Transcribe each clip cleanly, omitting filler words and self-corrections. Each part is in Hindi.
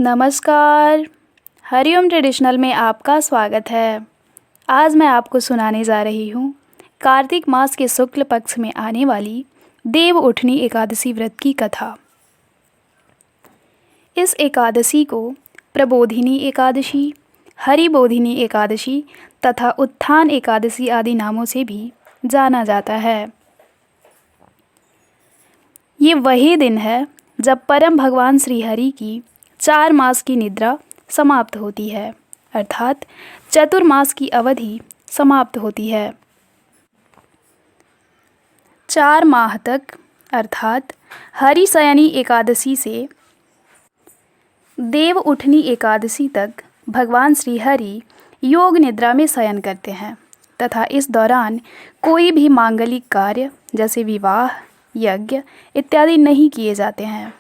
नमस्कार। हरिओम ट्रेडिशनल में आपका स्वागत है। आज मैं आपको सुनाने जा रही हूँ कार्तिक मास के शुक्ल पक्ष में आने वाली देव उठनी एकादशी व्रत की कथा। इस एकादशी को प्रबोधिनी एकादशी, हरिबोधिनी एकादशी तथा उत्थान एकादशी आदि नामों से भी जाना जाता है। ये वही दिन है जब परम भगवान श्री हरि की 4 मास की निद्रा समाप्त होती है, अर्थात चतुर्मास की अवधि समाप्त होती है। 4 माह तक अर्थात हरिशयनी एकादशी से देव उठनी एकादशी तक भगवान श्री हरि योग निद्रा में शयन करते हैं तथा इस दौरान कोई भी मांगलिक कार्य जैसे विवाह, यज्ञ इत्यादि नहीं किए जाते हैं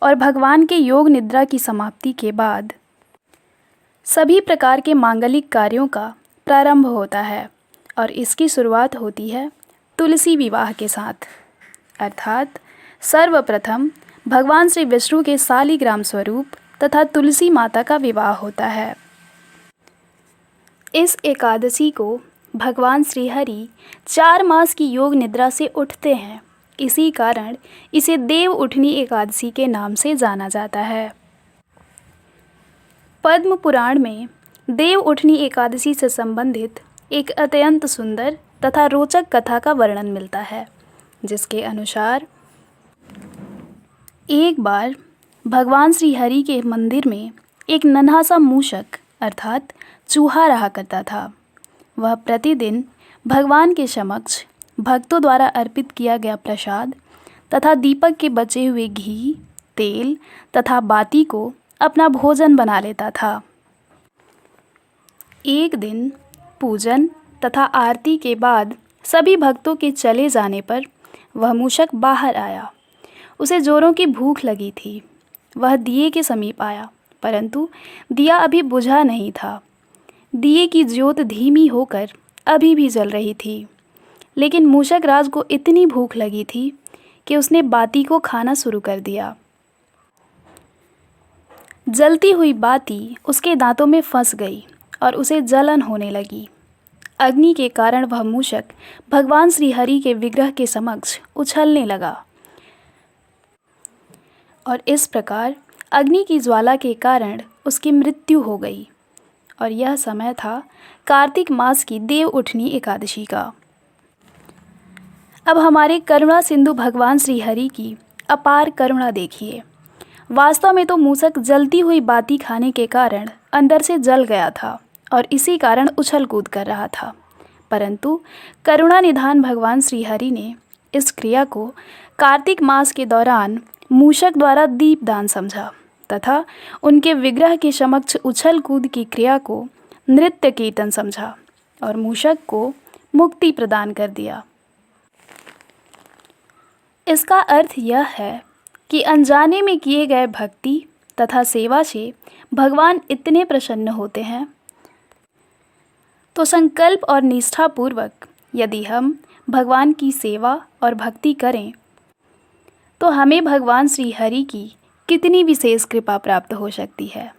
और भगवान के योग निद्रा की समाप्ति के बाद सभी प्रकार के मांगलिक कार्यों का प्रारंभ होता है और इसकी शुरुआत होती है तुलसी विवाह के साथ, अर्थात सर्वप्रथम भगवान श्री विष्णु के शालिग्राम स्वरूप तथा तुलसी माता का विवाह होता है। इस एकादशी को भगवान श्री हरि 4 मास की योग निद्रा से उठते हैं, इसी कारण इसे देव उठनी एकादशी के नाम से जाना जाता है। पद्म पुराण में देव उठनी एकादशी से संबंधित एक अत्यंत सुंदर तथा रोचक कथा का वर्णन मिलता है, जिसके अनुसार एक बार भगवान श्री हरि के मंदिर में एक नन्हा सा मूषक अर्थात चूहा रहा करता था। वह प्रतिदिन भगवान के समक्ष भक्तों द्वारा अर्पित किया गया प्रसाद तथा दीपक के बचे हुए घी, तेल तथा बाती को अपना भोजन बना लेता था। एक दिन पूजन तथा आरती के बाद सभी भक्तों के चले जाने पर वह मूषक बाहर आया। उसे जोरों की भूख लगी थी। वह दिए के समीप आया, परंतु दिया अभी बुझा नहीं था। दिए की ज्योत धीमी होकर अभी भी जल रही थी, लेकिन मूषक राज को इतनी भूख लगी थी कि उसने बाती को खाना शुरू कर दिया। जलती हुई बाती उसके दांतों में फंस गई और उसे जलन होने लगी। अग्नि के कारण वह मूषक भगवान श्री हरि के विग्रह के समक्ष उछलने लगा और इस प्रकार अग्नि की ज्वाला के कारण उसकी मृत्यु हो गई। और यह समय था कार्तिक मास की देव उठनी एकादशी का। अब हमारे करुणा सिंधु भगवान श्री हरि की अपार करुणा देखिए। वास्तव में तो मूषक जलती हुई बाती खाने के कारण अंदर से जल गया था और इसी कारण उछल कूद कर रहा था, परंतु करुणा निधान भगवान श्री हरि ने इस क्रिया को कार्तिक मास के दौरान मूषक द्वारा दीपदान समझा तथा उनके विग्रह के समक्ष उछल कूद की क्रिया को नृत्य कीर्तन समझा और मूषक को मुक्ति प्रदान कर दिया। इसका अर्थ यह है कि अनजाने में किए गए भक्ति तथा सेवा से भगवान इतने प्रसन्न होते हैं, तो संकल्प और निष्ठापूर्वक यदि हम भगवान की सेवा और भक्ति करें तो हमें भगवान श्री हरि की कितनी विशेष कृपा प्राप्त हो सकती है।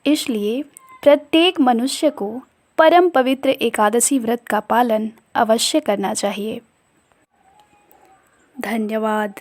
इसलिए प्रत्येक मनुष्य को परम पवित्र एकादशी व्रत का पालन अवश्य करना चाहिए। धन्यवाद।